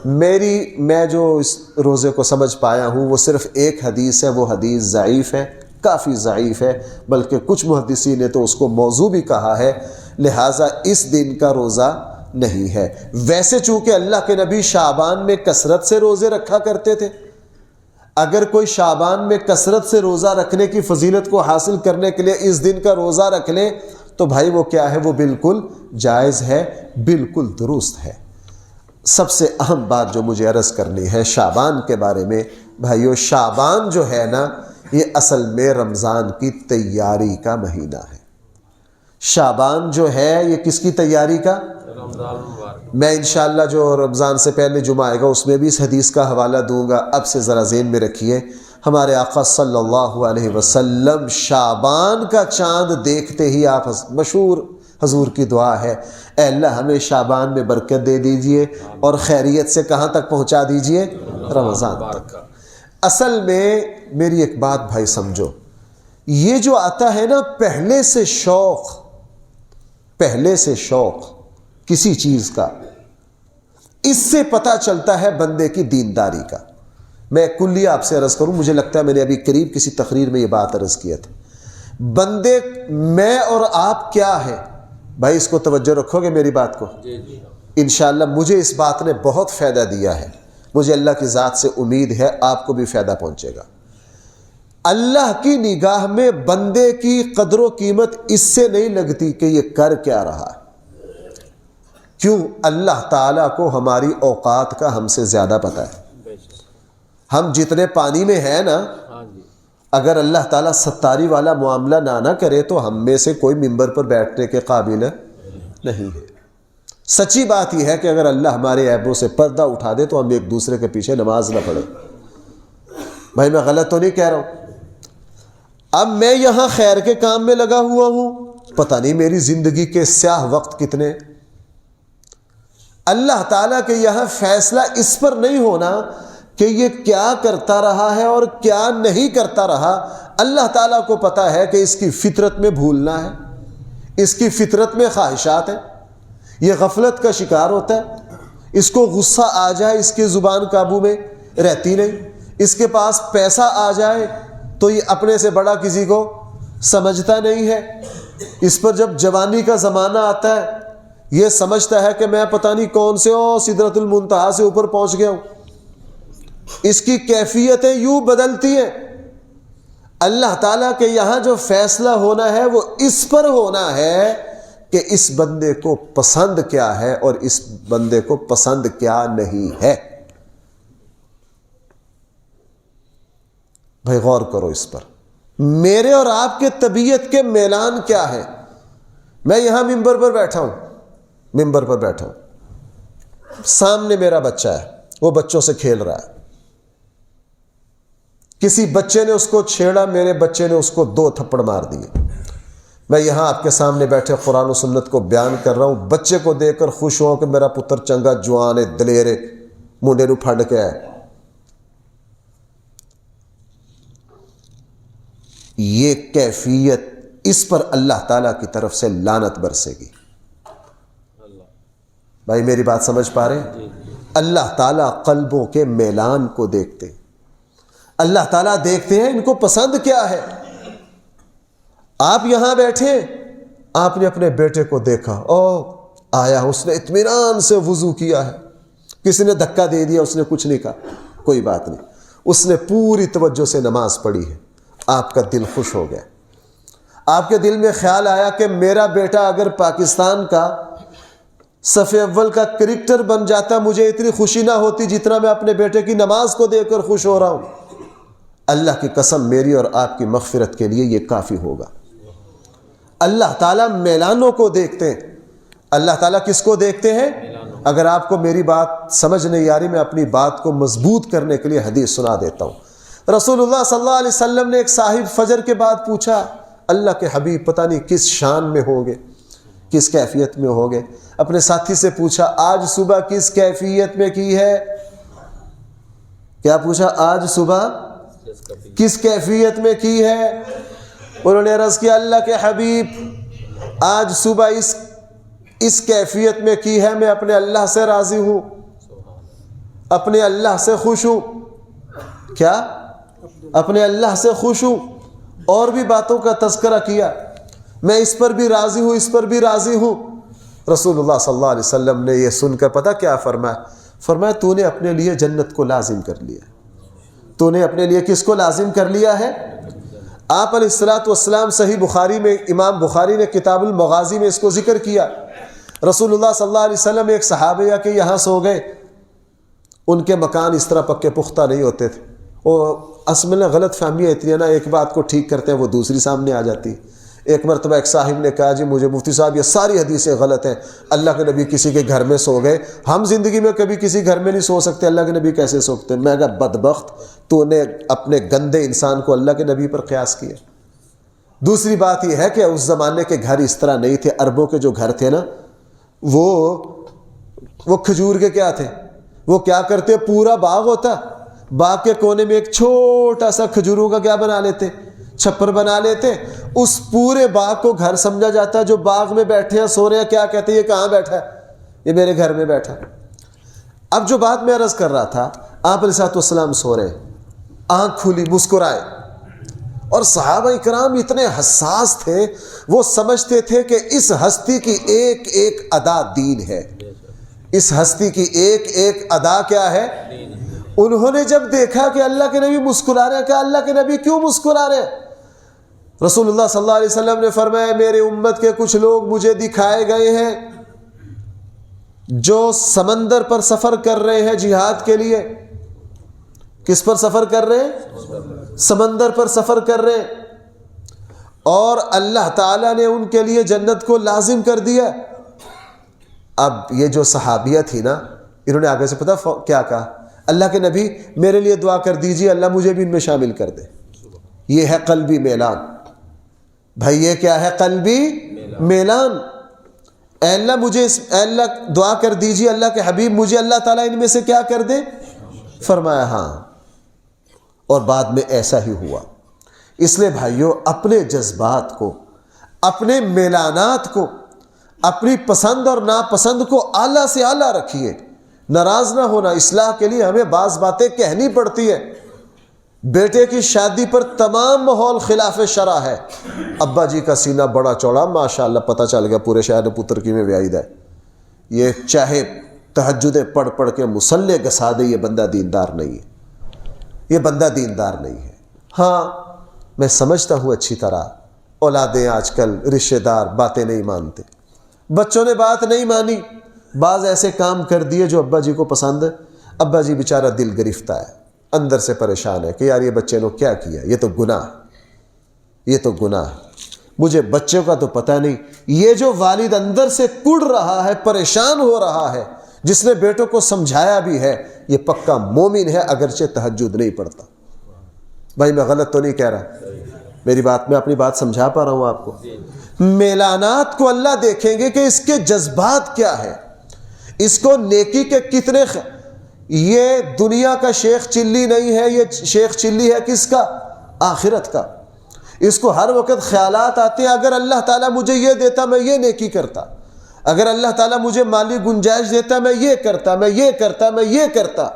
میں جو اس روزے کو سمجھ پایا ہوں وہ صرف ایک حدیث ہے، وہ حدیث ضعیف ہے، کافی ضعیف ہے، بلکہ کچھ محدثین نے تو اس کو موضوع بھی کہا ہے، لہٰذا اس دن کا روزہ نہیں ہے۔ ویسے چونکہ اللہ کے نبی شعبان میں کثرت سے روزے رکھا کرتے تھے، اگر کوئی شعبان میں کثرت سے روزہ رکھنے کی فضیلت کو حاصل کرنے کے لیے اس دن کا روزہ رکھ لے تو بھائی وہ کیا ہے؟ وہ بالکل جائز ہے، بالکل درست ہے۔ سب سے اہم بات جو مجھے عرض کرنی ہے شعبان کے بارے میں، بھائیو شعبان جو ہے نا یہ اصل میں رمضان کی تیاری کا مہینہ ہے۔ شعبان جو ہے یہ کس کی تیاری کا؟ میں انشاءاللہ جو رمضان سے پہلے جمعہ آئے گا اس میں بھی اس حدیث کا حوالہ دوں گا، اب سے ذرا ذہن میں رکھیے۔ ہمارے آقا صلی اللہ علیہ وسلم شعبان کا چاند دیکھتے ہی آپ مشہور حضور کی دعا ہے، اے اللہ ہمیں شعبان میں برکت دے دیجئے اور خیریت سے کہاں تک پہنچا دیجئے؟ رمضان تک۔ اصل میں میری ایک بات بھائی سمجھو، یہ جو آتا ہے نا پہلے سے شوق کسی چیز کا، اس سے پتہ چلتا ہے بندے کی دینداری کا۔ میں کلی آپ سے عرض کروں، مجھے لگتا ہے میں نے ابھی قریب کسی تقریر میں یہ بات عرض کیا تھا، بندے میں اور آپ کیا ہے بھائی، اس کو توجہ رکھو گے میری بات کو؟ انشاءاللہ مجھے اس بات نے بہت فائدہ دیا ہے، مجھے اللہ کی ذات سے امید ہے آپ کو بھی فائدہ پہنچے گا۔ اللہ کی نگاہ میں بندے کی قدر و قیمت اس سے نہیں لگتی کہ یہ کر کیا رہا ہے۔ کیوں؟ اللہ تعالیٰ کو ہماری اوقات کا ہم سے زیادہ پتہ ہے۔ ہم جتنے پانی میں ہیں نا، اگر اللہ تعالیٰ ستاری والا معاملہ نہ کرے تو ہم میں سے کوئی ممبر پر بیٹھنے کے قابل نہیں ہے۔ سچی بات یہ ہے کہ اگر اللہ ہمارے عیبوں سے پردہ اٹھا دے تو ہم ایک دوسرے کے پیچھے نماز نہ پڑھیں۔ بھائی میں غلط تو نہیں کہہ رہا ہوں؟ اب میں یہاں خیر کے کام میں لگا ہوا ہوں، پتہ نہیں میری زندگی کے سیاہ وقت کتنے۔ اللہ تعالیٰ کے یہاں فیصلہ اس پر نہیں ہونا کہ یہ کیا کرتا رہا ہے اور کیا نہیں کرتا رہا۔ اللہ تعالیٰ کو پتہ ہے کہ اس کی فطرت میں بھولنا ہے، اس کی فطرت میں خواہشات ہیں، یہ غفلت کا شکار ہوتا ہے، اس کو غصہ آ جائے اس کی زبان قابو میں رہتی نہیں، اس کے پاس پیسہ آ جائے تو یہ اپنے سے بڑا کسی کو سمجھتا نہیں ہے، اس پر جب جوانی کا زمانہ آتا ہے یہ سمجھتا ہے کہ میں پتہ نہیں کون سے سدرۃ المنتہا سے اوپر پہنچ گیا ہوں۔ اس کی کیفیتیں یوں بدلتی ہیں اللہ تعالیٰ کے یہاں جو فیصلہ ہونا ہے وہ اس پر ہونا ہے کہ اس بندے کو پسند کیا ہے اور اس بندے کو پسند کیا نہیں ہے۔ بھائی غور کرو اس پر، میرے اور آپ کے طبیعت کے میلان کیا ہے؟ میں یہاں ممبر پر بیٹھا ہوں، سامنے میرا بچہ ہے، وہ بچوں سے کھیل رہا ہے، کسی بچے نے اس کو چھیڑا، میرے بچے نے اس کو 2 تھپڑ مار دیے۔ میں یہاں آپ کے سامنے بیٹھے قرآن و سنت کو بیان کر رہا ہوں، بچے کو دیکھ کر خوش ہوں کہ میرا پتر چنگا جوان ہے، دلیر ہے، منڈے نو پھڑ کے ہے۔ یہ کیفیت، اس پر اللہ تعالیٰ کی طرف سے لعنت برسے گی۔ بھائی میری بات سمجھ پا رہے ہیں؟ اللہ تعالیٰ قلبوں کے میلان کو دیکھتے ہیں، اللہ تعالیٰ دیکھتے ہیں ان کو پسند کیا ہے۔ آپ یہاں بیٹھے، آپ نے اپنے بیٹے کو دیکھا، او آیا، اس نے اطمینان سے وضو کیا ہے، کسی نے دھکا دے دیا، اس نے کچھ نہیں کہا، کوئی بات نہیں، اس نے پوری توجہ سے نماز پڑھی ہے، آپ کا دل خوش ہو گیا۔ آپ کے دل میں خیال آیا کہ میرا بیٹا اگر پاکستان کا صف اول کا کرکٹر بن جاتا مجھے اتنی خوشی نہ ہوتی جتنا میں اپنے بیٹے کی نماز کو دیکھ کر خوش ہو رہا ہوں۔ اللہ کی قسم میری اور آپ کی مغفرت کے لیے یہ کافی ہوگا۔ اللہ تعالیٰ میلانوں کو دیکھتے ہیں۔ اللہ تعالیٰ کس کو دیکھتے ہیں؟ اگر آپ کو میری بات سمجھ نہیں آ رہی، میں اپنی بات کو مضبوط کرنے کے لیے حدیث سنا دیتا ہوں۔ رسول اللہ صلی اللہ علیہ وسلم نے ایک صاحب فجر کے بعد پوچھا، اللہ کے حبیب پتہ نہیں کس شان میں ہوں گے، کس کیفیت میں ہوں گے، اپنے ساتھی سے پوچھا آج صبح کس کیفیت میں کی ہے؟ کیا پوچھا؟ آج صبح کس کیفیت میں کی ہے؟ انہوں نے عرض کیا اللہ کے حبیب آج صبح اس کیفیت میں کی ہے، میں اپنے اللہ سے راضی ہوں، اپنے اللہ سے خوش ہوں۔ کیا؟ اپنے اللہ سے خوش ہوں۔ اور بھی باتوں کا تذکرہ کیا، میں اس پر بھی راضی ہوں، اس پر بھی راضی ہوں۔ رسول اللہ صلی اللہ علیہ وسلم نے یہ سن کر پتہ کیا فرمایا؟ فرمایا تو نے اپنے لیے جنت کو لازم کر لیا۔ تو نے اپنے لیے کس کو لازم کر لیا ہے؟ آپ علیہ الصلوۃ والسلام صحیح بخاری میں، امام بخاری نے کتاب المغازی میں اس کو ذکر کیا۔ رسول اللہ صلی اللہ علیہ وسلم ایک صحابیہ کے یہاں سو گئے، ان کے مکان اس طرح پکے پختہ نہیں ہوتے تھے، اور اصل میں غلط فہمیاں اتنی ہے نا، ایک بات کو ٹھیک کرتے ہیں وہ دوسری سامنے آ جاتی۔ ایک مرتبہ ایک صاحب نے کہا جی مجھے مفتی صاحب یہ ساری حدیثیں غلط ہیں، اللہ کے نبی کسی کے گھر میں سو گئے، ہم زندگی میں کبھی کسی گھر میں نہیں سو سکتے، اللہ کے نبی کیسے سوکتے؟ میں کہا بدبخت، تو نے اپنے گندے انسان کو اللہ کے نبی پر قیاس کیا۔ دوسری بات یہ ہے کہ اس زمانے کے گھر اس طرح نہیں تھے، عربوں کے جو گھر تھے نا وہ کھجور کے کیا تھے، وہ کیا کرتے، پورا باغ ہوتا، باغ کے کونے میں ایک چھوٹا سا کھجوروں کا کیا بنا لیتے، چھپر بنا لیتے، اس پورے باغ کو گھر سمجھا جاتا۔ جو باغ میں بیٹھے ہیں سو رہے ہیں، کیا کہتے ہیں یہ کہاں بیٹھا ہے؟ یہ میرے گھر میں بیٹھا ہے۔ اب جو بات میں عرض کر رہا تھا، آپ علیہ السلام سو رہے، آنکھ کھلی، مسکرائے، اور صحابہ اکرام اتنے حساس تھے، وہ سمجھتے تھے کہ اس ہستی کی ایک ایک ادا دین ہے، اس ہستی کی ایک ایک ادا کیا ہے؟ انہوں نے جب دیکھا کہ اللہ کے نبی مسکرا رہے ہیں، کہا اللہ کے نبی کیوں مسکرا رہے ہیں؟ رسول اللہ صلی اللہ علیہ وسلم نے فرمایا میرے امت کے کچھ لوگ مجھے دکھائے گئے ہیں جو سمندر پر سفر کر رہے ہیں جہاد کے لیے۔ کس پر سفر کر رہے ہیں؟ سمندر پر سفر کر رہے ہیں، اور اللہ تعالیٰ نے ان کے لیے جنت کو لازم کر دیا۔ اب یہ جو صحابیہ تھی نا، انہوں نے آگے سے پتہ کیا کہا؟ اللہ کے نبی میرے لیے دعا کر دیجیے، اللہ مجھے بھی ان میں شامل کر دے۔ یہ ہے قلبی میلان۔ بھائی یہ کیا ہے؟ قلبی میلان۔ اے اللہ مجھے اے اللہ دعا کر دیجیے اللہ کے حبیب مجھے اللہ تعالیٰ ان میں سے کیا کر دے؟ فرمایا ہاں، اور بعد میں ایسا ہی ہوا۔ اس لیے بھائیوں اپنے جذبات کو، اپنے میلانات کو، اپنی پسند اور ناپسند کو اعلیٰ سے اعلیٰ رکھیے، ناراض نہ ہونا۔ اصلاح کے لیے ہمیں بعض باتیں کہنی پڑتی ہے۔ بیٹے کی شادی پر تمام ماحول خلاف شرع ہے، ابا جی کا سینہ بڑا چوڑا، ماشاءاللہ پتہ چل گیا پورے شہر پتر کی میں ویاید ہے، یہ چاہے تہجدیں پڑھ پڑھ کے مصلے گسا دے، یہ بندہ دیندار نہیں ہے، یہ بندہ دیندار نہیں ہے۔ ہاں میں سمجھتا ہوں اچھی طرح اولادیں آج کل رشتہ دار باتیں نہیں مانتے. بچوں نے بات نہیں مانی، بعض ایسے کام کر دیے جو ابا جی کو پسند ہے. ابا جی بیچارہ دل گرفتہ ہے، اندر سے پریشان ہے کہ یار یہ بچے نے کیا کیا، یہ تو گناہ، یہ تو گناہ. مجھے بچوں کا تو پتہ نہیں. یہ جو والد اندر سے کڑ رہا ہے، پریشان ہو رہا ہے، جس نے بیٹوں کو سمجھایا بھی ہے، یہ پکا مومن ہے اگرچہ تہجد نہیں پڑھتا. بھائی میں غلط تو نہیں کہہ رہا، میری بات میں اپنی بات سمجھا پا رہا ہوں آپ کو. میلانات کو اللہ دیکھیں گے کہ اس کے جذبات کیا ہے، اس کو نیکی کے کتنے یہ دنیا کا شیخ چلی نہیں ہے، یہ شیخ چلی ہے کس کا؟ آخرت کا. اس کو ہر وقت خیالات آتے ہیں اگر اللہ تعالیٰ مجھے یہ دیتا میں یہ نیکی کرتا، اگر اللہ تعالیٰ مجھے مالی گنجائش دیتا میں یہ کرتا، میں یہ کرتا، میں یہ کرتا.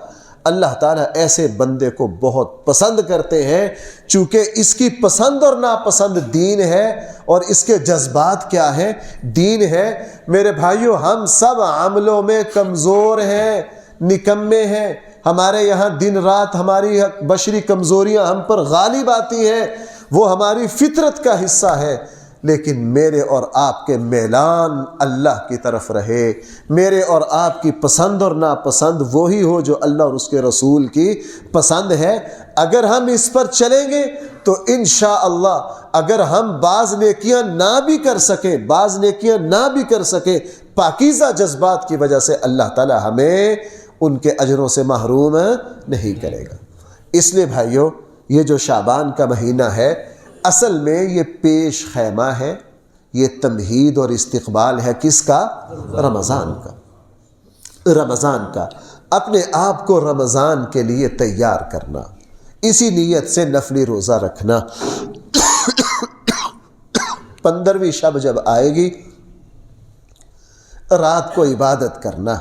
اللہ تعالیٰ ایسے بندے کو بہت پسند کرتے ہیں، چونکہ اس کی پسند اور ناپسند دین ہے، اور اس کے جذبات کیا ہیں؟ دین ہے. میرے بھائیو، ہم سب عملوں میں کمزور ہیں، نکمے ہیں. ہمارے یہاں دن رات ہماری بشری کمزوریاں ہم پر غالب آتی ہیں، وہ ہماری فطرت کا حصہ ہے. لیکن میرے اور آپ کے میلان اللہ کی طرف رہے، میرے اور آپ کی پسند اور ناپسند وہی ہو جو اللہ اور اس کے رسول کی پسند ہے. اگر ہم اس پر چلیں گے تو انشاءاللہ اگر ہم بعض نیکیاں نہ بھی کر سکیں، بعض نیکیاں نہ بھی کر سکیں، پاکیزہ جذبات کی وجہ سے اللہ تعالی ہمیں ان کے اجروں سے محروم نہیں کرے گا. اس لیے بھائیو، یہ جو شعبان کا مہینہ ہے اصل میں یہ پیش خیمہ ہے، یہ تمہید اور استقبال ہے کس کا؟ رمضان کا. رمضان کا. اپنے آپ کو رمضان کے لیے تیار کرنا، اسی نیت سے نفلی روزہ رکھنا. 15ویں شب جب آئے گی، رات کو عبادت کرنا.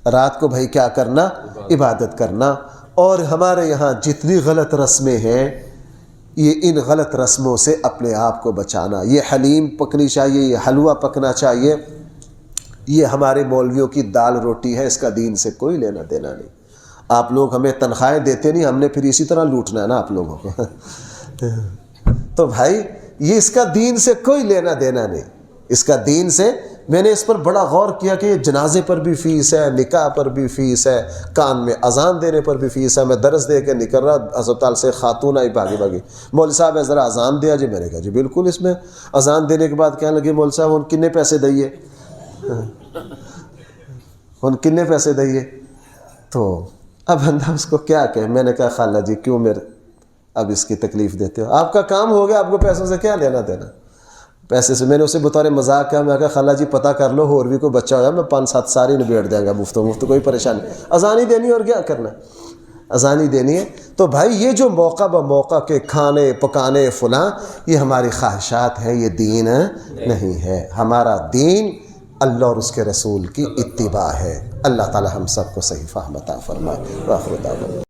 رات کو بھائی کیا کرنا؟ عبادت کرنا. اور ہمارے یہاں جتنی غلط رسمیں ہیں، یہ ان غلط رسموں سے اپنے آپ کو بچانا. یہ حلیم پکنی چاہیے، یہ حلوہ پکنا چاہیے، یہ ہمارے مولویوں کی دال روٹی ہے، اس کا دین سے کوئی لینا دینا نہیں. آپ لوگ ہمیں تنخواہیں دیتے نہیں، ہم نے پھر اسی طرح لوٹنا ہے نا آپ لوگوں کو. تو بھائی یہ اس کا دین سے کوئی لینا دینا نہیں. اس کا دین سے، میں نے اس پر بڑا غور کیا کہ جنازے پر بھی فیس ہے، نکاح پر بھی فیس ہے، کان میں اذان دینے پر بھی فیس ہے. میں درس دے کے نکل رہا ہسپتال سے، خاتون آئی بھاگی، مول صاحب ہے ذرا اذان دیا جی. میں نے کہا جی بالکل. اس میں اذان دینے کے بعد کہنے لگے مول صاحب ہن کنے پیسے دئیے، ہن کنے پیسے دئیے. تو اب بندہ اس کو کیا کہے. میں نے کہا خالہ جی کیوں میرے اب اس کی تکلیف دیتے ہو، آپ کا کام ہو گیا، آپ کو پیسوں سے کیا لینا دینا. پیسے سے میں نے اسے بطور مذاق کہا، میں کہا خالہ جی پتہ کر لو اور بھی کوئی بچہ ہو جائے میں 5-7 ساری نبیڑ دیں گا مفت کوئی پریشانی. اذان ہی دینی ہے اور کیا کرنا ہے، اذان ہی دینی ہے. تو بھائی یہ جو موقع بموقع کے کھانے پکانے فلاں، یہ ہماری خواہشات ہیں، یہ دین نہیں ہے. ہمارا دین اللہ اور اس کے رسول کی اتباع ہے. اللہ تعالی ہم سب کو صحیح فہم عطا فرمائے.